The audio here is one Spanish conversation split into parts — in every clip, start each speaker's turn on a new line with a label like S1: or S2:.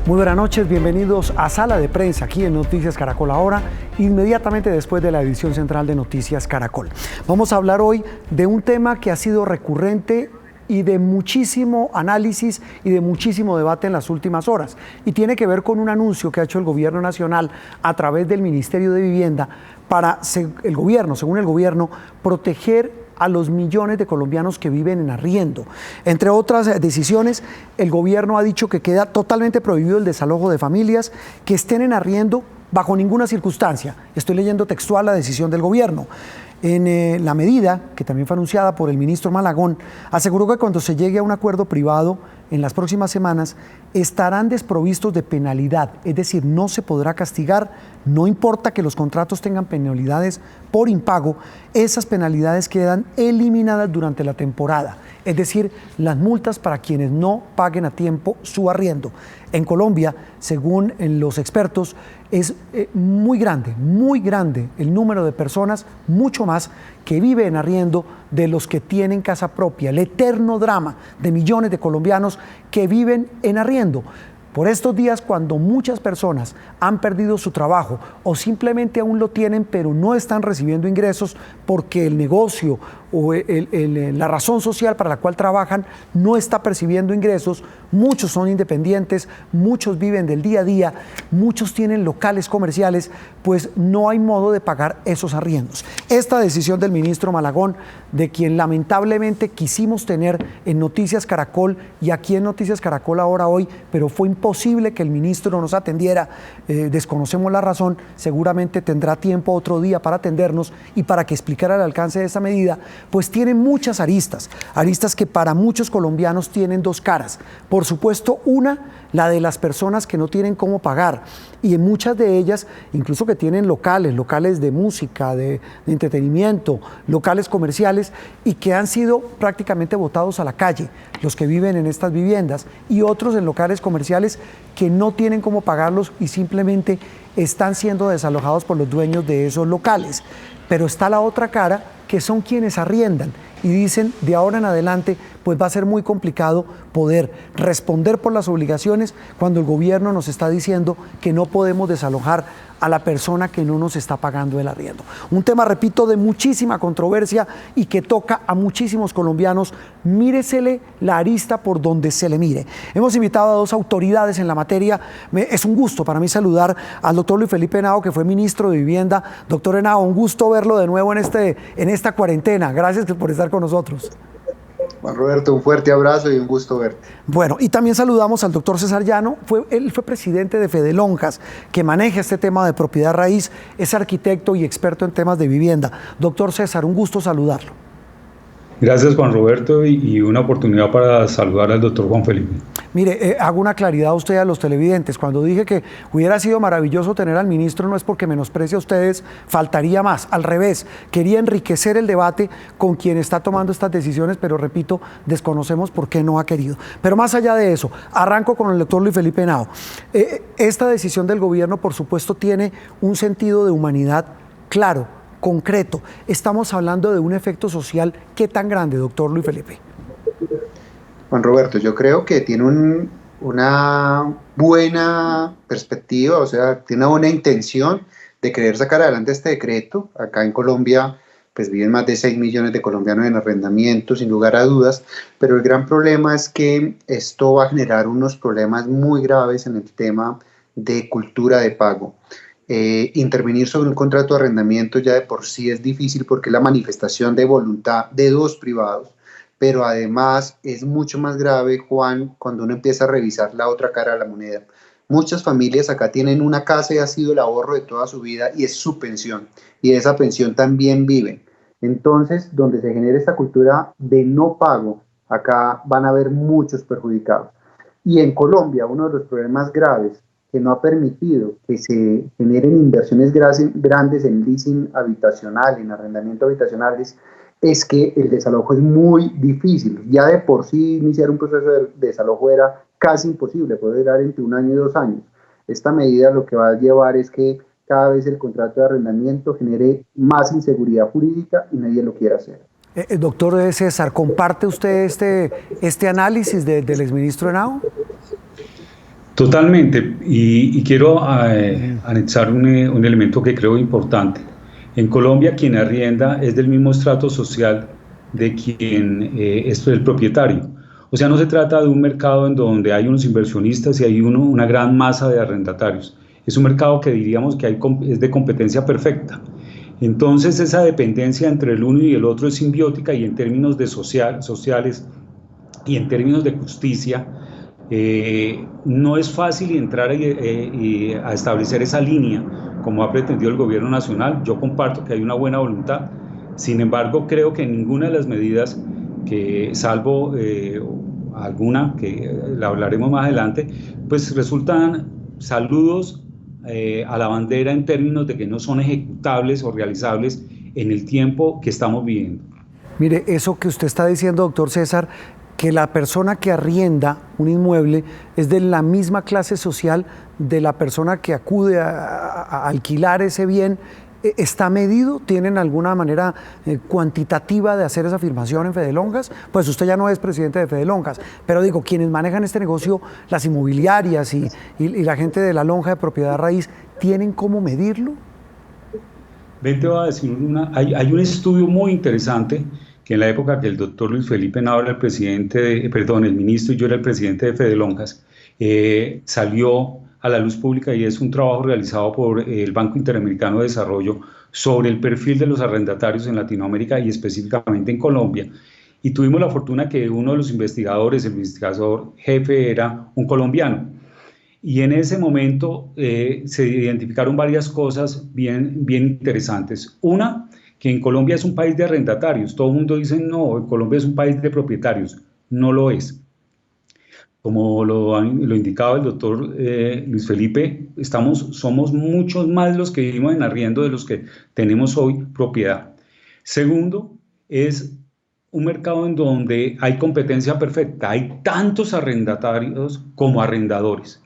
S1: Muy buenas noches, bienvenidos a Sala de Prensa aquí en Noticias Caracol Ahora, inmediatamente después de la edición central de Noticias Caracol. Vamos a hablar hoy de un tema que ha sido recurrente y de muchísimo análisis y de muchísimo debate en las últimas horas. Y tiene que ver con un anuncio que ha hecho el Gobierno Nacional a través del Ministerio de Vivienda para, según el gobierno, proteger a los millones de colombianos que viven en arriendo. Entre otras decisiones, el gobierno ha dicho que queda totalmente prohibido el desalojo de familias que estén en arriendo bajo ninguna circunstancia. Estoy leyendo textual la decisión del gobierno. En la medida, que también fue anunciada por el ministro Malagón, aseguró que cuando se llegue a un acuerdo privado en las próximas semanas, estarán desprovistos de penalidad, es decir, no se podrá castigar, no importa que los contratos tengan penalidades por impago, esas penalidades quedan eliminadas durante la temporada, es decir, las multas para quienes no paguen a tiempo su arriendo. En Colombia, según los expertos, es muy grande el número de personas, mucho más, que vive en arriendo de los que tienen casa propia, el eterno drama de millones de colombianos que viven en arriendo. Por estos días, cuando muchas personas han perdido su trabajo o simplemente aún lo tienen, pero no están recibiendo ingresos porque el negocio o la razón social para la cual trabajan no está percibiendo ingresos, muchos son independientes, muchos viven del día a día, muchos tienen locales comerciales, pues no hay modo de pagar esos arriendos. Esta decisión del ministro Malagón, de quien lamentablemente quisimos tener en Noticias Caracol y aquí en Noticias Caracol Ahora hoy, pero fue imposible que el ministro nos atendiera, desconocemos la razón, seguramente tendrá tiempo otro día para atendernos y para que explicara el alcance de esa medida, pues tiene muchas aristas que para muchos colombianos tienen dos caras. Por supuesto, una, la de las personas que no tienen cómo pagar, y en muchas de ellas, incluso que tienen locales de música, de entretenimiento, locales comerciales, y que han sido prácticamente botados a la calle, los que viven en estas viviendas, y otros en locales comerciales que no tienen cómo pagarlos y simplemente están siendo desalojados por los dueños de esos locales. Pero está la otra cara, que son quienes arriendan y dicen, de ahora en adelante, pues va a ser muy complicado poder responder por las obligaciones cuando el gobierno nos está diciendo que no podemos desalojar a la persona que no nos está pagando el arriendo. Un tema, repito, de muchísima controversia y que toca a muchísimos colombianos. Míresele la arista por donde se le mire. Hemos invitado a dos autoridades en la materia. Es un gusto para mí saludar al doctor Luis Felipe Henao, que fue ministro de Vivienda. Doctor Henao, un gusto verlo de nuevo en esta cuarentena. Gracias por estar con nosotros.
S2: Juan Roberto, un fuerte abrazo y un gusto verte.
S1: Bueno, y también saludamos al doctor César Llano. Él fue presidente de Fedelonjas, que maneja este tema de propiedad raíz, es arquitecto y experto en temas de vivienda. Doctor César, un gusto saludarlo.
S3: Gracias, Juan Roberto, y una oportunidad para saludar al doctor Juan Felipe.
S1: Mire, hago una claridad a usted, a los televidentes. Cuando dije que hubiera sido maravilloso tener al ministro, no es porque menosprecie a ustedes, faltaría más. Al revés, quería enriquecer el debate con quien está tomando estas decisiones, pero repito, desconocemos por qué no ha querido. Pero más allá de eso, arranco con el doctor Luis Felipe Henao. Esta decisión del gobierno, por supuesto, tiene un sentido de humanidad claro, concreto. Estamos hablando de un efecto social. ¿Qué tan grande, doctor Luis Felipe?
S2: Juan Roberto, yo creo que tiene una buena perspectiva, o sea, tiene una buena intención de querer sacar adelante este decreto. Acá en Colombia, pues viven más de 6 millones de colombianos en arrendamiento, sin lugar a dudas, pero el gran problema es que esto va a generar unos problemas muy graves en el tema de cultura de pago. Intervenir sobre un contrato de arrendamiento ya de por sí es difícil porque es la manifestación de voluntad de dos privados, pero además es mucho más grave, Juan, cuando uno empieza a revisar la otra cara de la moneda. Muchas familias acá tienen una casa y ha sido el ahorro de toda su vida y es su pensión, y de esa pensión también viven. Entonces, donde se genera esta cultura de no pago, acá van a haber muchos perjudicados. Y en Colombia, uno de los problemas graves que no ha permitido que se generen inversiones grandes en leasing habitacional, en arrendamiento habitacionales, es que el desalojo es muy difícil. Ya de por sí iniciar un proceso de desalojo era casi imposible, puede durar entre 1 año y 2 años. Esta medida lo que va a llevar es que cada vez el contrato de arrendamiento genere más inseguridad jurídica y nadie lo quiere hacer.
S1: Doctor César, ¿comparte usted este análisis del exministro Henao?
S3: Totalmente, y quiero anexar un elemento que creo importante. En Colombia, quien arrienda es del mismo estrato social de quien es el propietario. O sea, no se trata de un mercado en donde hay unos inversionistas y hay una gran masa de arrendatarios. Es un mercado que diríamos que es de competencia perfecta. Entonces, esa dependencia entre el uno y el otro es simbiótica, y en términos de sociales y en términos de justicia, no es fácil entrar a establecer esa línea como ha pretendido el gobierno nacional. Yo comparto que hay una buena voluntad, sin embargo creo que ninguna de las medidas, que salvo alguna que la hablaremos más adelante, pues resultan saludos a la bandera en términos de que no son ejecutables o realizables en el tiempo que estamos viviendo.
S1: Mire, eso que usted está diciendo, doctor César, que la persona que arrienda un inmueble es de la misma clase social de la persona que acude a alquilar ese bien, ¿está medido? ¿Tienen alguna manera cuantitativa de hacer esa afirmación en Fedelongas? Pues usted ya no es presidente de Fedelongas, pero digo, quienes manejan este negocio, las inmobiliarias y la gente de la lonja de propiedad raíz, ¿tienen cómo medirlo?
S3: Ven, te voy a decir hay un estudio muy interesante que en la época que el doctor Luis Felipe Nava era el ministro, y yo era el presidente de Fedelongas, salió a la luz pública, y es un trabajo realizado por el Banco Interamericano de Desarrollo sobre el perfil de los arrendatarios en Latinoamérica y específicamente en Colombia. Y tuvimos la fortuna que uno de los investigadores, el investigador jefe, era un colombiano. Y en ese momento se identificaron varias cosas bien interesantes. Una, que en Colombia es un país de arrendatarios. Todo el mundo dice, no, Colombia es un país de propietarios. No lo es. Como lo indicaba el doctor Luis Felipe, somos muchos más los que vivimos en arriendo de los que tenemos hoy propiedad. Segundo, es un mercado en donde hay competencia perfecta. Hay tantos arrendatarios como arrendadores,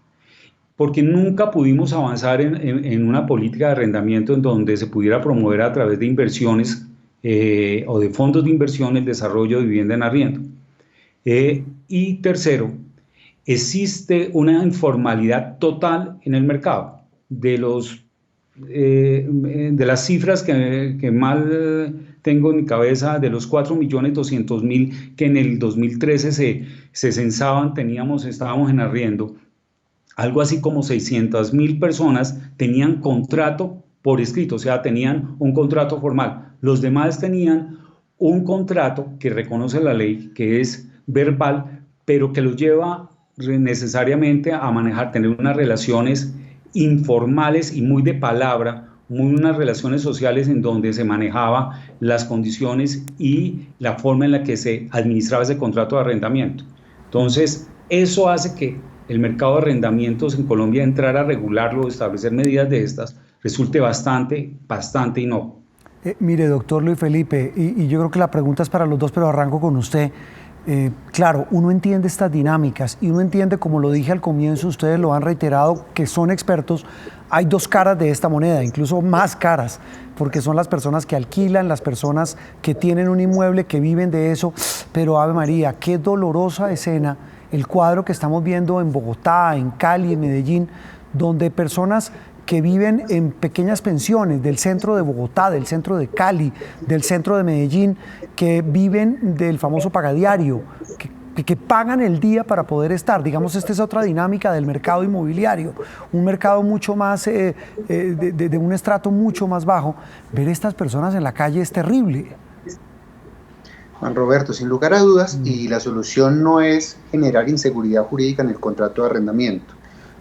S3: porque nunca pudimos avanzar en una política de arrendamiento en donde se pudiera promover a través de inversiones o de fondos de inversión el desarrollo de vivienda en arriendo. Y tercero, existe una informalidad total en el mercado. De las cifras que mal tengo en mi cabeza, de los 4.200.000 que en el 2013 se censaban, estábamos en arriendo, algo así como 600.000 personas tenían contrato por escrito, o sea, tenían un contrato formal. Los demás tenían un contrato que reconoce la ley, que es verbal, pero que los lleva necesariamente a tener unas relaciones informales y muy de palabra, unas relaciones sociales en donde se manejaba las condiciones y la forma en la que se administraba ese contrato de arrendamiento. Entonces, eso hace que el mercado de arrendamientos en Colombia, entrar a regularlo, establecer medidas de estas, resulte bastante inocuo.
S1: Mire, doctor Luis Felipe, y yo creo que la pregunta es para los dos, pero arranco con usted. Claro, uno entiende estas dinámicas y uno entiende, como lo dije al comienzo, ustedes lo han reiterado, que son expertos. Hay dos caras de esta moneda, incluso más caras, porque son las personas que alquilan, las personas que tienen un inmueble, que viven de eso. Pero Ave María, qué dolorosa escena el cuadro que estamos viendo en Bogotá, en Cali, en Medellín, donde personas que viven en pequeñas pensiones del centro de Bogotá, del centro de Cali, del centro de Medellín, que viven del famoso pagadiario, que pagan el día para poder estar. Digamos, esta es otra dinámica del mercado inmobiliario, un mercado mucho más, de un estrato mucho más bajo. Ver estas personas en la calle es terrible.
S2: Juan Roberto, sin lugar a dudas, y la solución no es generar inseguridad jurídica en el contrato de arrendamiento,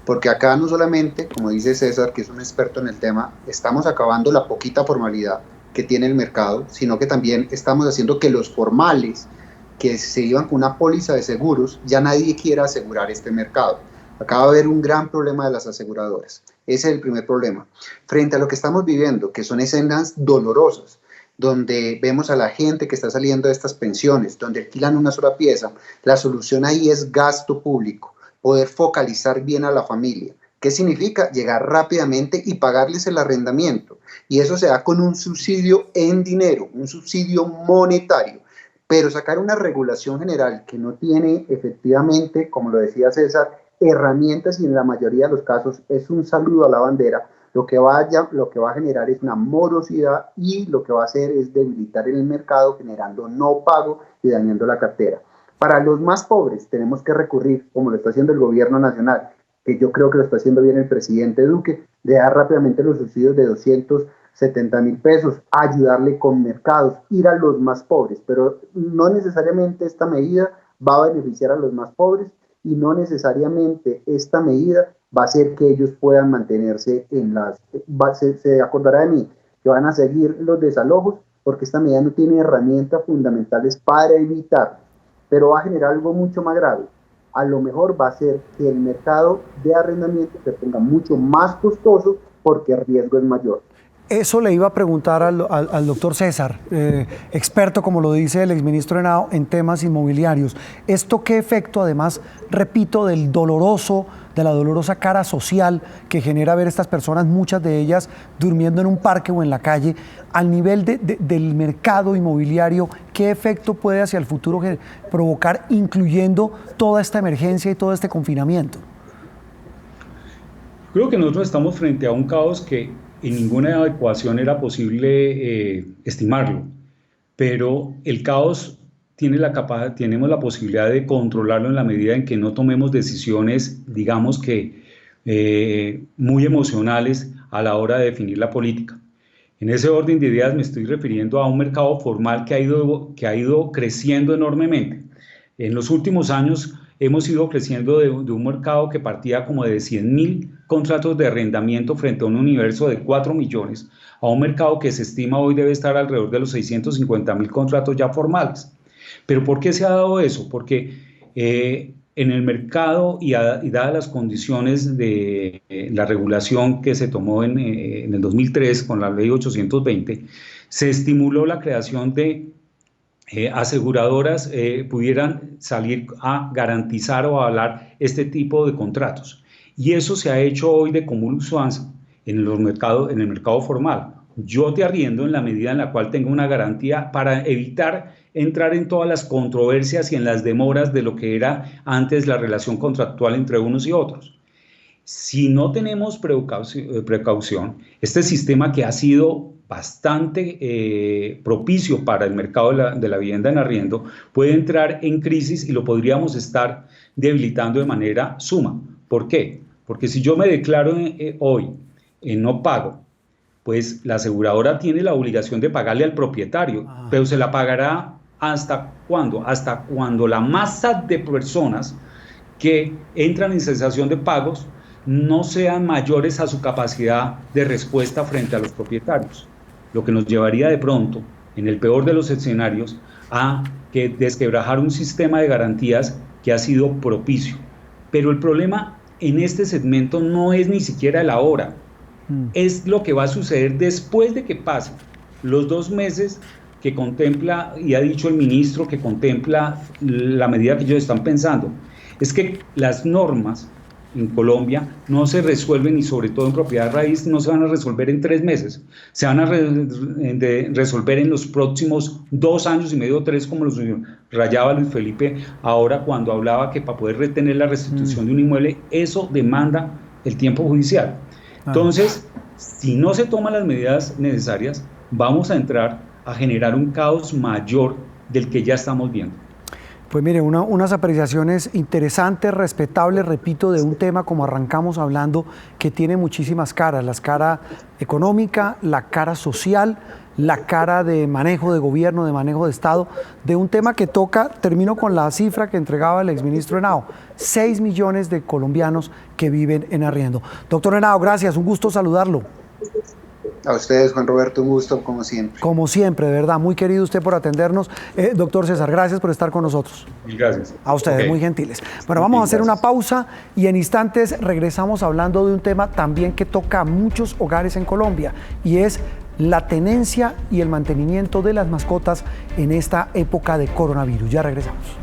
S2: porque acá no solamente, como dice César, que es un experto en el tema, estamos acabando la poquita formalidad que tiene el mercado, sino que también estamos haciendo que los formales que se iban con una póliza de seguros, ya nadie quiera asegurar este mercado. Acá va a haber un gran problema de las aseguradoras. Ese es el primer problema. Frente a lo que estamos viviendo, que son escenas dolorosas, donde vemos a la gente que está saliendo de estas pensiones, donde alquilan una sola pieza, la solución ahí es gasto público, poder focalizar bien a la familia. ¿Qué significa? Llegar rápidamente y pagarles el arrendamiento. Y eso se da con un subsidio en dinero, un subsidio monetario. Pero sacar una regulación general que no tiene efectivamente, como lo decía César, herramientas y en la mayoría de los casos es un saludo a la bandera, lo que va a generar es una morosidad y lo que va a hacer es debilitar el mercado, generando no pago y dañando la cartera. Para los más pobres tenemos que recurrir, como lo está haciendo el gobierno nacional, que yo creo que lo está haciendo bien el presidente Duque, de dar rápidamente los subsidios de 270.000 pesos, ayudarle con mercados, ir a los más pobres, pero no necesariamente esta medida va a beneficiar a los más pobres y no necesariamente esta medida va a hacer que ellos puedan mantenerse en las... Se acordará de mí que van a seguir los desalojos porque esta medida no tiene herramientas fundamentales para evitar, pero va a generar algo mucho más grave. A lo mejor va a hacer que el mercado de arrendamiento se ponga mucho más costoso porque el riesgo es mayor.
S1: Eso le iba a preguntar al doctor César, experto, como lo dice el exministro Henao, en temas inmobiliarios. ¿Esto qué efecto, además, repito, de la dolorosa cara social que genera ver a estas personas, muchas de ellas durmiendo en un parque o en la calle, al nivel del mercado inmobiliario, qué efecto puede hacia el futuro provocar, incluyendo toda esta emergencia y todo este confinamiento?
S3: Creo que nosotros estamos frente a un caos que en ninguna ecuación era posible estimarlo, pero el caos tenemos la posibilidad de controlarlo en la medida en que no tomemos decisiones, digamos que muy emocionales a la hora de definir la política. En ese orden de ideas me estoy refiriendo a un mercado formal que ha ido creciendo enormemente. En los últimos años hemos ido creciendo de un mercado que partía como de 100.000 contratos de arrendamiento frente a un universo de 4 millones, a un mercado que se estima hoy debe estar alrededor de los 650.000 contratos ya formales. ¿Pero por qué se ha dado eso? Porque en el mercado y dadas las condiciones de la regulación que se tomó en el 2003 con la ley 820, se estimuló la creación de aseguradoras pudieran salir a garantizar o a avalar este tipo de contratos. Y eso se ha hecho hoy de común usanza en el mercado formal. Yo te arriendo en la medida en la cual tengo una garantía para evitar entrar en todas las controversias y en las demoras de lo que era antes la relación contractual entre unos y otros. Si no tenemos precaución, este sistema que ha sido bastante propicio para el mercado de la vivienda en arriendo puede entrar en crisis y lo podríamos estar debilitando de manera suma. ¿Por qué? Porque si yo me declaro hoy en no pago, pues la aseguradora tiene la obligación de pagarle al propietario, pero se la pagará ¿hasta cuándo? Hasta cuando la masa de personas que entran en cesación de pagos no sean mayores a su capacidad de respuesta frente a los propietarios, lo que nos llevaría de pronto, en el peor de los escenarios, a desquebrajar un sistema de garantías que ha sido propicio. Pero el problema en este segmento no es ni siquiera el ahora, es lo que va a suceder después de que pasen los 2 meses que contempla, y ha dicho el ministro que contempla la medida que ellos están pensando. Es que las normas en Colombia no se resuelven, y sobre todo en propiedad raíz, no se van a resolver en 3 meses, se van a resolver en los próximos 2 años y medio, 3, como los rayaba Luis Felipe ahora cuando hablaba que para poder retener la restitución de un inmueble, eso demanda el tiempo judicial. Entonces, si no se toman las medidas necesarias, vamos a entrar a generar un caos mayor del que ya estamos viendo.
S1: Pues mire, unas apreciaciones interesantes, respetables, repito, de un tema como arrancamos hablando, que tiene muchísimas caras: la cara económica, la cara social, la cara de manejo de gobierno, de manejo de Estado, de un tema que toca, termino con la cifra que entregaba el exministro Henao, 6 millones de colombianos que viven en arriendo. Doctor Henao, gracias, un gusto saludarlo.
S2: A ustedes, Juan Roberto, un gusto, como siempre.
S1: Como siempre, de verdad, muy querido usted por atendernos. Doctor César, gracias por estar con nosotros.
S3: Gracias.
S1: A ustedes, muy gentiles. Bueno, vamos a hacer una pausa y en instantes regresamos hablando de un tema también que toca a muchos hogares en Colombia, y es la tenencia y el mantenimiento de las mascotas en esta época de coronavirus. Ya regresamos.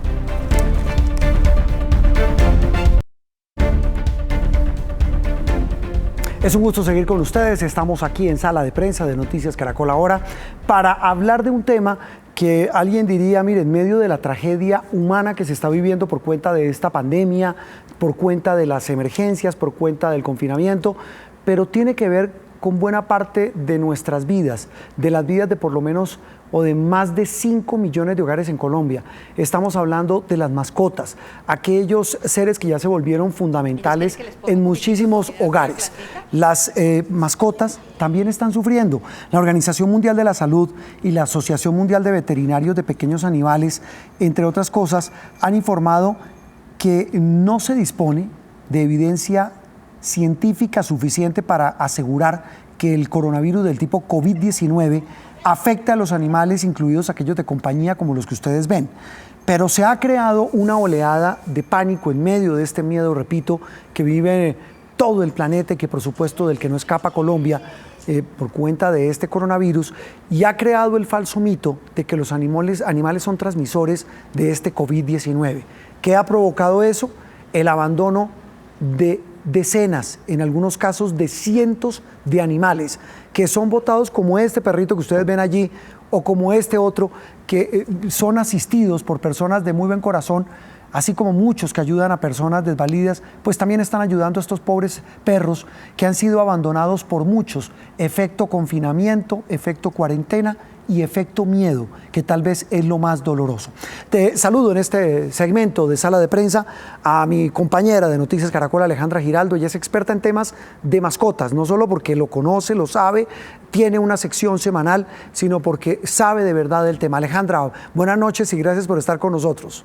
S1: Es un gusto seguir con ustedes. Estamos aquí en Sala de Prensa de Noticias Caracol Ahora para hablar de un tema que alguien diría, mire, en medio de la tragedia humana que se está viviendo por cuenta de esta pandemia, por cuenta de las emergencias, por cuenta del confinamiento, pero tiene que ver con buena parte de nuestras vidas, de las vidas de por lo menos o de más de 5 millones de hogares en Colombia. Estamos hablando de las mascotas, aquellos seres que ya se volvieron fundamentales en muchísimos hogares. Las mascotas también están sufriendo. La Organización Mundial de la Salud y la Asociación Mundial de Veterinarios de Pequeños Animales, entre otras cosas, han informado que no se dispone de evidencia científica suficiente para asegurar que el coronavirus del tipo COVID-19 afecta a los animales, incluidos aquellos de compañía como los que ustedes ven. Pero se ha creado una oleada de pánico en medio de este miedo, repito, que vive todo el planeta y que por supuesto del que no escapa Colombia por cuenta de este coronavirus, y ha creado el falso mito de que los animales son transmisores de este COVID-19. ¿Qué ha provocado eso? El abandono de decenas, en algunos casos de cientos de animales que son botados, como este perrito que ustedes ven allí o como este otro, que son asistidos por personas de muy buen corazón, así como muchos que ayudan a personas desvalidas, pues también están ayudando a estos pobres perros que han sido abandonados por muchos, efecto confinamiento, efecto cuarentena y efecto miedo, que tal vez es lo más doloroso. Te saludo en este segmento de Sala de Prensa a mi compañera de Noticias Caracol, Alejandra Giraldo. Ella es experta en temas de mascotas, no solo porque lo conoce, lo sabe, tiene una sección semanal, sino porque sabe de verdad del tema. Alejandra, buenas noches y gracias por estar con nosotros.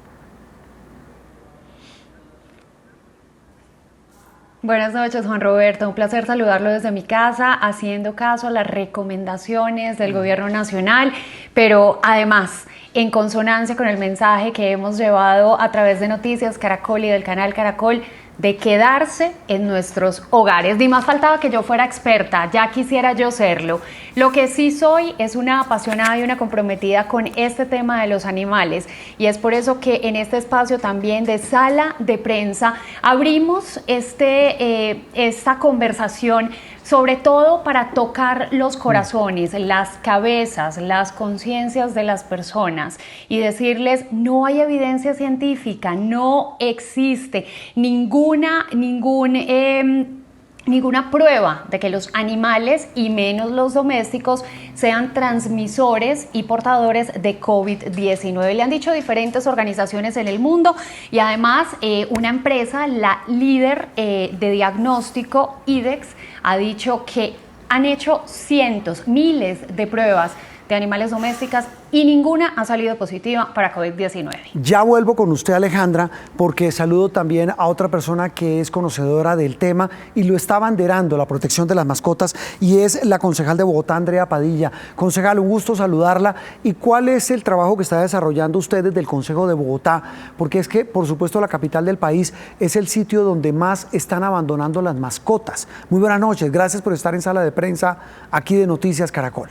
S4: Buenas noches, Juan Roberto. Un placer saludarlo desde mi casa, haciendo caso a las recomendaciones del Gobierno Nacional, pero además en consonancia con el mensaje que hemos llevado a través de Noticias Caracol y del canal Caracol, de quedarse en nuestros hogares. Ni más faltaba que yo fuera experta, ya quisiera yo serlo. Lo que sí soy es una apasionada y una comprometida con este tema de los animales, y es por eso que en este espacio también de Sala de Prensa abrimos esta conversación, sobre todo para tocar los corazones, las cabezas, las conciencias de las personas y decirles: no hay evidencia científica, no existe ninguna prueba de que los animales, y menos los domésticos, sean transmisores y portadores de COVID-19. Le han dicho diferentes organizaciones en el mundo, y además una empresa, la líder de diagnóstico, IDEXX, ha dicho que han hecho cientos, miles de pruebas de animales domésticas y ninguna ha salido positiva para COVID-19.
S1: Ya vuelvo con usted, Alejandra, porque saludo también a otra persona que es conocedora del tema y lo está abanderando, la protección de las mascotas, y es la concejal de Bogotá, Andrea Padilla. Concejal, un gusto saludarla. ¿Y cuál es el trabajo que está desarrollando usted desde el Consejo de Bogotá? Porque es que, por supuesto, la capital del país es el sitio donde más están abandonando las mascotas. Muy buenas noches, gracias por estar en Sala de Prensa aquí de Noticias Caracol.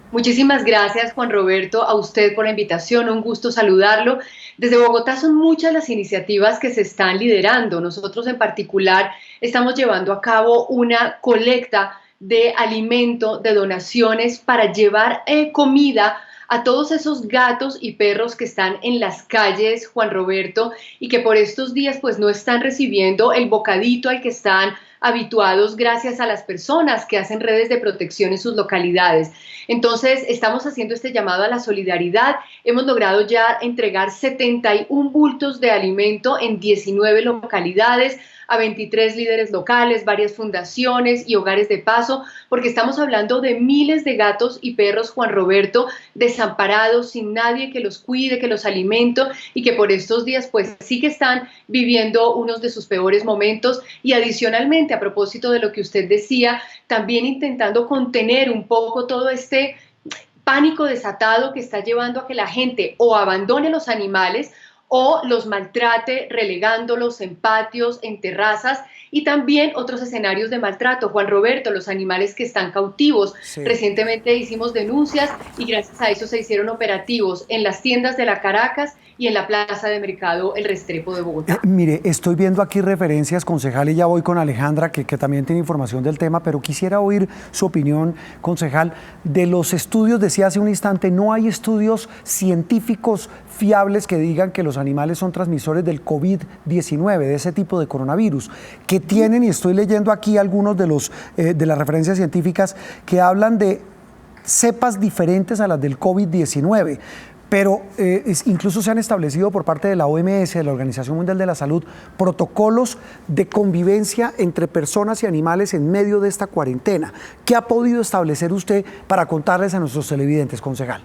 S5: Muchísimas gracias, Juan Roberto, a usted por la invitación, un gusto saludarlo. Desde Bogotá son muchas las iniciativas que se están liderando. Nosotros en particular estamos llevando a cabo una colecta de alimento, de donaciones para llevar comida a todos esos gatos y perros que están en las calles, Juan Roberto, y que por estos días pues no están recibiendo el bocadito al que están habituados gracias a las personas que hacen redes de protección en sus localidades. Entonces estamos haciendo este llamado a la solidaridad. Hemos logrado ya entregar 71 bultos de alimento en 19 localidades, a 23 líderes locales, varias fundaciones y hogares de paso, porque estamos hablando de miles de gatos y perros, Juan Roberto, desamparados, sin nadie que los cuide, que los alimente, y que por estos días pues sí que están viviendo unos de sus peores momentos. Y adicionalmente, a propósito de lo que usted decía, también intentando contener un poco todo este pánico desatado que está llevando a que la gente o abandone los animales o los maltrate relegándolos en patios, en terrazas, y también otros escenarios de maltrato. Juan Roberto, los animales que están cautivos. Sí. Recientemente hicimos denuncias y gracias a eso se hicieron operativos en las tiendas de la Caracas y en la plaza de mercado El Restrepo de Bogotá.
S1: Mire, estoy viendo aquí referencias, concejal, y ya voy con Alejandra, que también tiene información del tema, pero quisiera oír su opinión, concejal, de los estudios. Decía hace un instante, no hay estudios científicos fiables que digan que los animales son transmisores del COVID-19, de ese tipo de coronavirus, que tienen, y estoy leyendo aquí algunos de las referencias científicas que hablan de cepas diferentes a las del COVID-19. Pero incluso se han establecido por parte de la OMS, de la Organización Mundial de la Salud, protocolos de convivencia entre personas y animales en medio de esta cuarentena. ¿Qué ha podido establecer usted para contarles a nuestros televidentes, concejal?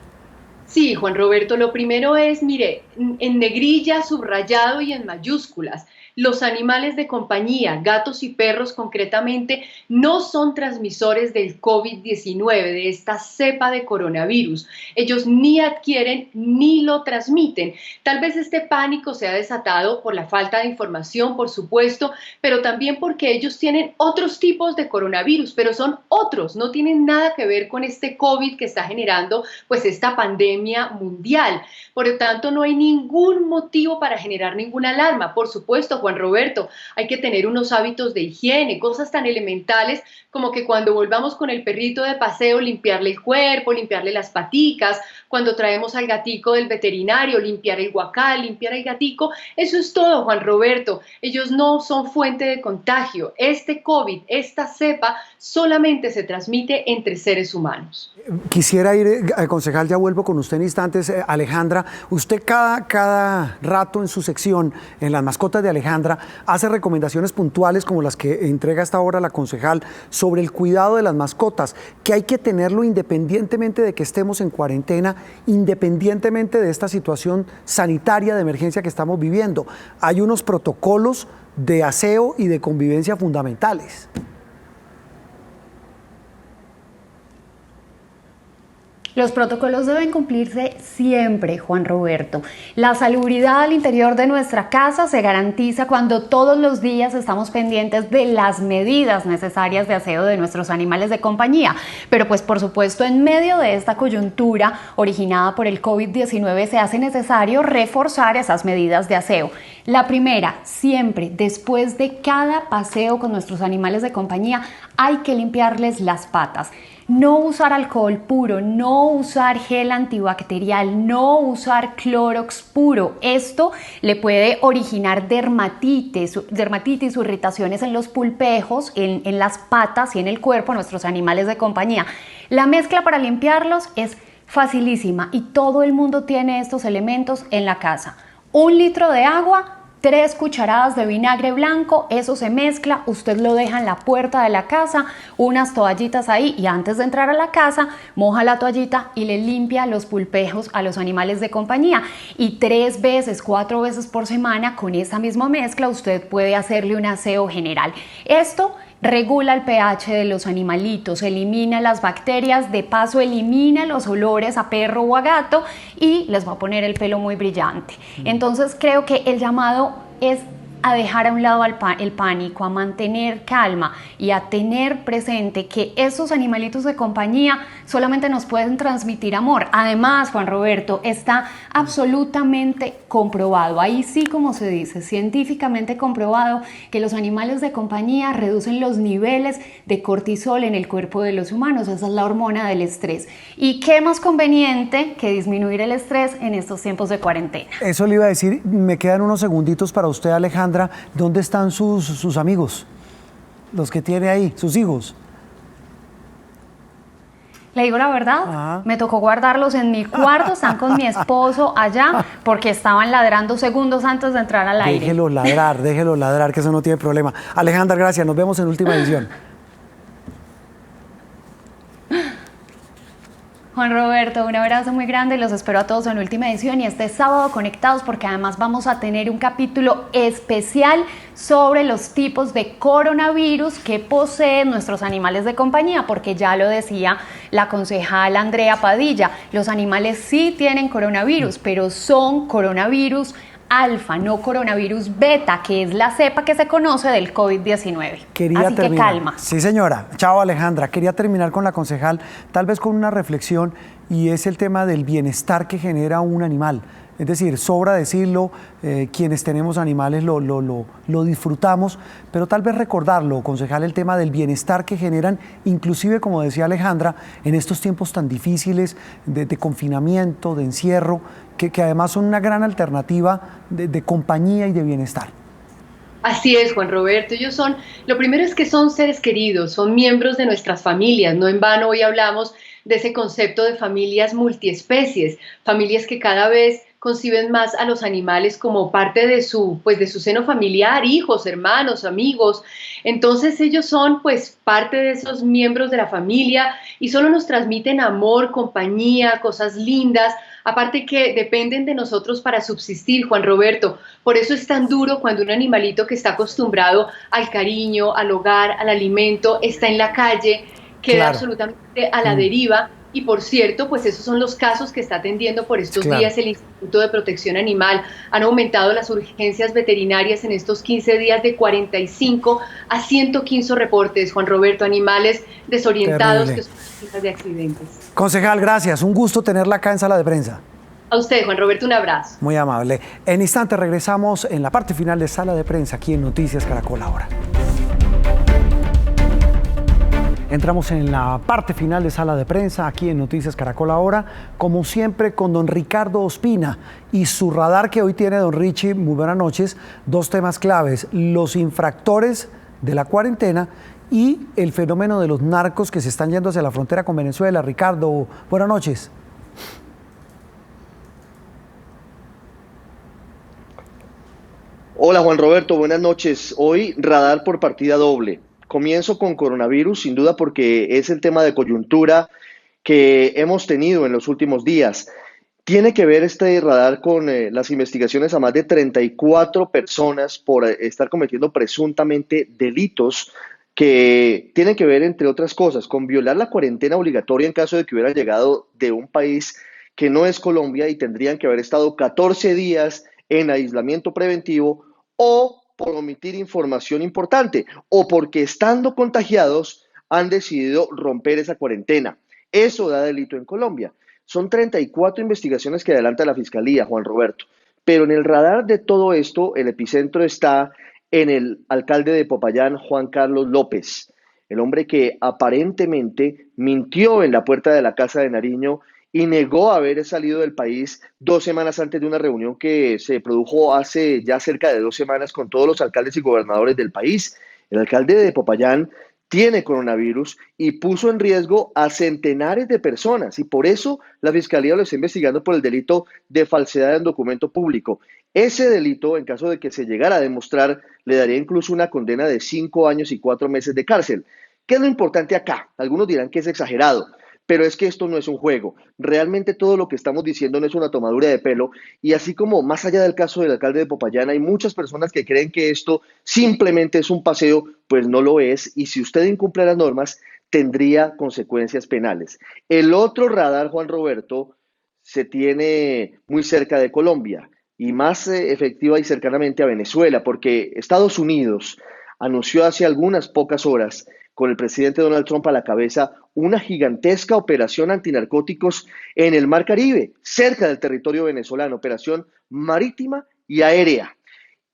S5: Sí, Juan Roberto, lo primero es, mire, en negrilla, subrayado y en mayúsculas. Los animales de compañía, gatos y perros concretamente, no son transmisores del COVID-19, de esta cepa de coronavirus. Ellos ni adquieren ni lo transmiten. Tal vez este pánico se ha desatado por la falta de información, por supuesto, pero también porque ellos tienen otros tipos de coronavirus, pero son otros, no tienen nada que ver con este COVID que está generando pues esta pandemia mundial. Por lo tanto, no hay ningún motivo para generar ninguna alarma. Por supuesto, Juan Roberto, hay que tener unos hábitos de higiene, cosas tan elementales como que cuando volvamos con el perrito de paseo, limpiarle el cuerpo, limpiarle las paticas, cuando traemos al gatico del veterinario, limpiar el guacal, limpiar el gatico. Eso es todo, Juan Roberto. Ellos no son fuente de contagio. Este COVID, esta cepa, solamente se transmite entre seres humanos.
S1: Quisiera ir, concejal, ya vuelvo con usted en instantes. Alejandra, usted cada rato en su sección, en las mascotas de Alejandra, hace recomendaciones puntuales como las que entrega hasta ahora la concejal sobre el cuidado de las mascotas, que hay que tenerlo independientemente de que estemos en cuarentena, independientemente de esta situación sanitaria de emergencia que estamos viviendo. Hay unos protocolos de aseo y de convivencia fundamentales.
S4: Los protocolos deben cumplirse siempre, Juan Roberto. La salubridad al interior de nuestra casa se garantiza cuando todos los días estamos pendientes de las medidas necesarias de aseo de nuestros animales de compañía. Pero pues por supuesto, en medio de esta coyuntura originada por el COVID-19 se hace necesario reforzar esas medidas de aseo. La primera, siempre después de cada paseo con nuestros animales de compañía hay que limpiarles las patas. No usar alcohol puro, no usar gel antibacterial, no usar Clorox puro. Esto le puede originar dermatitis o irritaciones en los pulpejos, en las patas y en el cuerpo a nuestros animales de compañía. La mezcla para limpiarlos es facilísima y todo el mundo tiene estos elementos en la casa. 1 litro de agua, 3 cucharadas de vinagre blanco, eso se mezcla, usted lo deja en la puerta de la casa, unas toallitas ahí y antes de entrar a la casa, moja la toallita y le limpia los pulpejos a los animales de compañía. Y 3 veces, 4 veces por semana con esa misma mezcla usted puede hacerle un aseo general. Esto regula el pH de los animalitos, elimina las bacterias, de paso elimina los olores a perro o a gato y les va a poner el pelo muy brillante. Entonces creo que el llamado es a dejar a un lado el pánico, a mantener calma y a tener presente que esos animalitos de compañía solamente nos pueden transmitir amor. Además, Juan Roberto, está absolutamente comprobado, ahí sí como se dice, científicamente comprobado, que los animales de compañía reducen los niveles de cortisol en el cuerpo de los humanos. Esa es la hormona del estrés. ¿Y qué más conveniente que disminuir el estrés en estos tiempos de cuarentena?
S1: Eso le iba a decir, me quedan unos segunditos para usted, Alejandra. ¿Dónde están sus amigos? Los que tiene ahí, sus hijos.
S4: Le digo la verdad, me tocó guardarlos en mi cuarto, están con mi esposo allá porque estaban ladrando segundos antes de entrar al aire.
S1: Déjelo ladrar, que eso no tiene problema. Alejandra, gracias, nos vemos en Última Edición.
S4: Juan Roberto, un abrazo muy grande, los espero a todos en Última Edición y este sábado conectados porque además vamos a tener un capítulo especial sobre los tipos de coronavirus que poseen nuestros animales de compañía, porque ya lo decía la concejal Andrea Padilla, los animales sí tienen coronavirus, pero son coronavirus alfa, no coronavirus beta, que es la cepa que se conoce del COVID-19. Así que calma.
S1: Sí, señora. Chao, Alejandra. Quería terminar con la concejal, tal vez con una reflexión, y es el tema del bienestar que genera un animal. Es decir, sobra decirlo, quienes tenemos animales lo disfrutamos, pero tal vez recordarlo, concejal, el tema del bienestar que generan, inclusive, como decía Alejandra, en estos tiempos tan difíciles de confinamiento, de encierro, que además son una gran alternativa de compañía y de bienestar.
S5: Así es, Juan Roberto. Ellos son, lo primero es que son seres queridos, son miembros de nuestras familias. No en vano hoy hablamos de ese concepto de familias multiespecies, familias que cada vez conciben más a los animales como parte de su seno familiar, hijos, hermanos, amigos. Entonces ellos son pues parte de esos miembros de la familia y solo nos transmiten amor, compañía, cosas lindas, aparte que dependen de nosotros para subsistir, Juan Roberto. Por eso es tan duro cuando un animalito que está acostumbrado al cariño, al hogar, al alimento, está en la calle, queda absolutamente a la deriva. Y por cierto, pues esos son los casos que está atendiendo por estos días el Instituto de Protección Animal. Han aumentado las urgencias veterinarias en estos 15 días de 45 a 115 reportes, Juan Roberto, animales desorientados que son víctimas de accidentes.
S1: Concejal, gracias. Un gusto tenerla acá en Sala de Prensa.
S5: A usted, Juan Roberto, un abrazo.
S1: Muy amable. En instante regresamos en la parte final de Sala de Prensa, aquí en Noticias Caracol Ahora. Entramos en la parte final de Sala de Prensa, aquí en Noticias Caracol Ahora, como siempre con don Ricardo Ospina y su radar que hoy tiene don Richie. Muy buenas noches. Dos temas claves: los infractores de la cuarentena y el fenómeno de los narcos que se están yendo hacia la frontera con Venezuela. Ricardo, buenas noches.
S6: Hola Juan Roberto, buenas noches. Hoy radar por partida doble. Comienzo con coronavirus, sin duda, porque es el tema de coyuntura que hemos tenido en los últimos días. Tiene que ver este radar con las investigaciones a más de 34 personas por estar cometiendo presuntamente delitos que tienen que ver, entre otras cosas, con violar la cuarentena obligatoria en caso de que hubieran llegado de un país que no es Colombia y tendrían que haber estado 14 días en aislamiento preventivo, o por omitir información importante, o porque estando contagiados han decidido romper esa cuarentena. Eso da delito en Colombia. Son 34 investigaciones que adelanta la Fiscalía, Juan Roberto. Pero en el radar de todo esto, el epicentro está en el alcalde de Popayán, Juan Carlos López, el hombre que aparentemente mintió en la puerta de la Casa de Nariño y negó haber salido del país 2 semanas antes de una reunión que se produjo hace ya cerca de 2 semanas con todos los alcaldes y gobernadores del país. El alcalde de Popayán tiene coronavirus y puso en riesgo a centenares de personas, y por eso la Fiscalía lo está investigando por el delito de falsedad en documento público. Ese delito, en caso de que se llegara a demostrar, le daría incluso una condena de 5 años y 4 meses de cárcel. ¿Qué es lo importante acá? Algunos dirán que es exagerado, pero es que esto no es un juego. Realmente todo lo que estamos diciendo no es una tomadura de pelo, y así como más allá del caso del alcalde de Popayán hay muchas personas que creen que esto simplemente es un paseo, pues no lo es, y si usted incumple las normas tendría consecuencias penales. El otro radar, Juan Roberto, se tiene muy cerca de Colombia y más efectiva y cercanamente a Venezuela, porque Estados Unidos anunció hace algunas pocas horas, con el presidente Donald Trump a la cabeza, una gigantesca operación antinarcóticos en el Mar Caribe, cerca del territorio venezolano, operación marítima y aérea.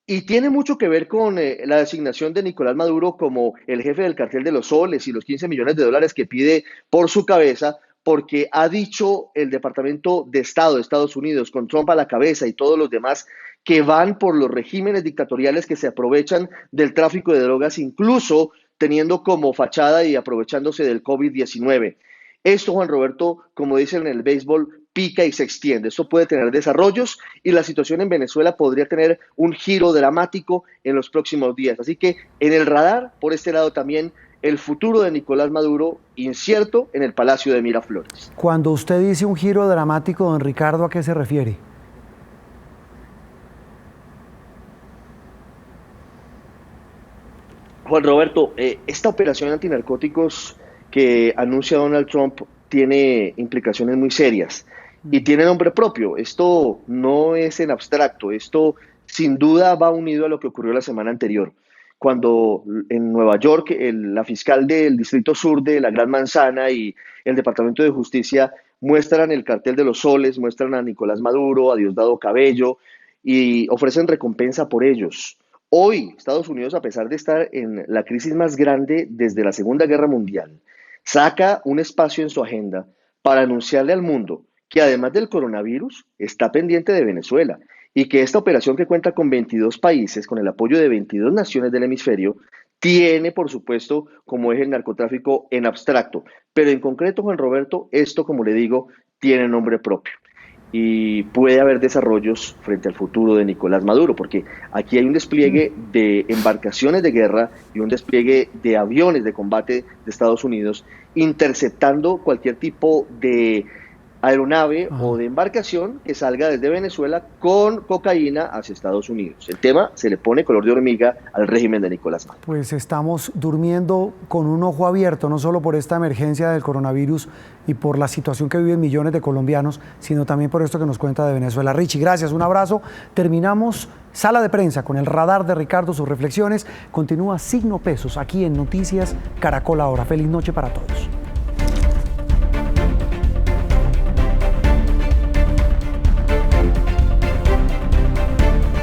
S6: Y tiene mucho que ver con la designación de Nicolás Maduro como el jefe del cartel de los soles y los 15 millones de dólares que pide por su cabeza, porque ha dicho el Departamento de Estado de Estados Unidos, con Trump a la cabeza y todos los demás, que van por los regímenes dictatoriales que se aprovechan del tráfico de drogas, incluso teniendo como fachada y aprovechándose del COVID-19. Esto, Juan Roberto, como dicen en el béisbol, pica y se extiende. Esto puede tener desarrollos y la situación en Venezuela podría tener un giro dramático en los próximos días. Así que en el radar, por este lado también, el futuro de Nicolás Maduro incierto en el Palacio de Miraflores.
S1: Cuando usted dice un giro dramático, don Ricardo, ¿a qué se refiere?
S6: Juan Roberto, esta operación antinarcóticos que anuncia Donald Trump tiene implicaciones muy serias, y tiene nombre propio. Esto no es en abstracto, esto sin duda va unido a lo que ocurrió la semana anterior, cuando en Nueva York la fiscal del Distrito Sur de la Gran Manzana y el Departamento de Justicia muestran el cartel de los soles, muestran a Nicolás Maduro, a Diosdado Cabello y ofrecen recompensa por ellos. Hoy, Estados Unidos, a pesar de estar en la crisis más grande desde la Segunda Guerra Mundial, saca un espacio en su agenda para anunciarle al mundo que además del coronavirus está pendiente de Venezuela y que esta operación, que cuenta con 22 países, con el apoyo de 22 naciones del hemisferio, tiene, por supuesto, como eje el narcotráfico en abstracto. Pero en concreto, Juan Roberto, esto, como le digo, tiene nombre propio. Y puede haber desarrollos frente al futuro de Nicolás Maduro, porque aquí hay un despliegue de embarcaciones de guerra y un despliegue de aviones de combate de Estados Unidos interceptando cualquier tipo de aeronave o de embarcación que salga desde Venezuela con cocaína hacia Estados Unidos. El tema se le pone color de hormiga al régimen de Nicolás Maduro.
S1: Pues estamos durmiendo con un ojo abierto, no solo por esta emergencia del coronavirus y por la situación que viven millones de colombianos, sino también por esto que nos cuenta de Venezuela. Richie, gracias, un abrazo. Terminamos Sala de Prensa con el radar de Ricardo, sus reflexiones. Continúa Signo Pesos aquí en Noticias Caracol Ahora. Feliz noche para todos.